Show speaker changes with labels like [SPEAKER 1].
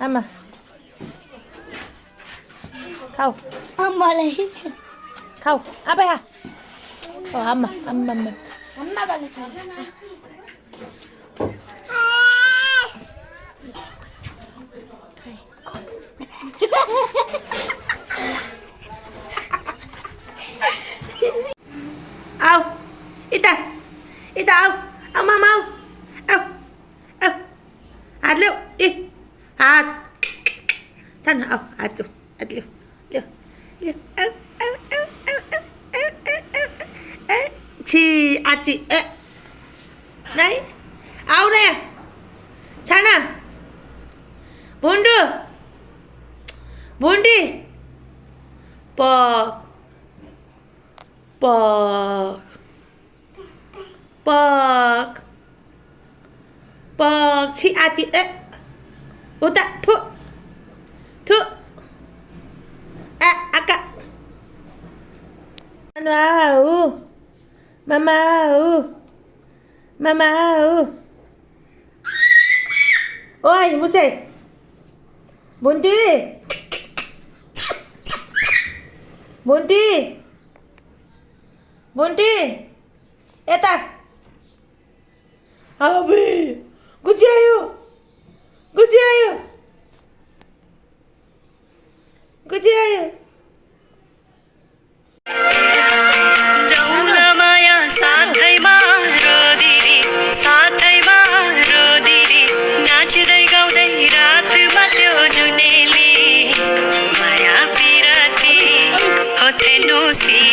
[SPEAKER 1] आमा खाऊ
[SPEAKER 2] मलाई
[SPEAKER 1] खाऊ अब या आमा आमा आमा
[SPEAKER 2] अम्मा बोलेछ
[SPEAKER 1] आओ इता इता आओ आओ मामा आओ आओ आओ हात ल्याऊ ए हात छान आओ हात ल्याऊ हात ल्याऊ ल्याऊ ल्याऊ आओ आओ आओ आओ आओ आओ आओ छि आची ए नाही आऊ रे छाना भोंडू भोंडी पक पक पक पक छि आची ए उता थु थु ए आका माऊ मामा मामा ओइ मुसे बुंटी बुंटी बुंटी यता अबे गुची आयो गुची आयो गुची आयो
[SPEAKER 3] माया साथैमा रोदिरी साथैमा रोदिरी नाच्दै गाउँदै रातमा त्यो जुनेली माया पिराती हो थेनुसी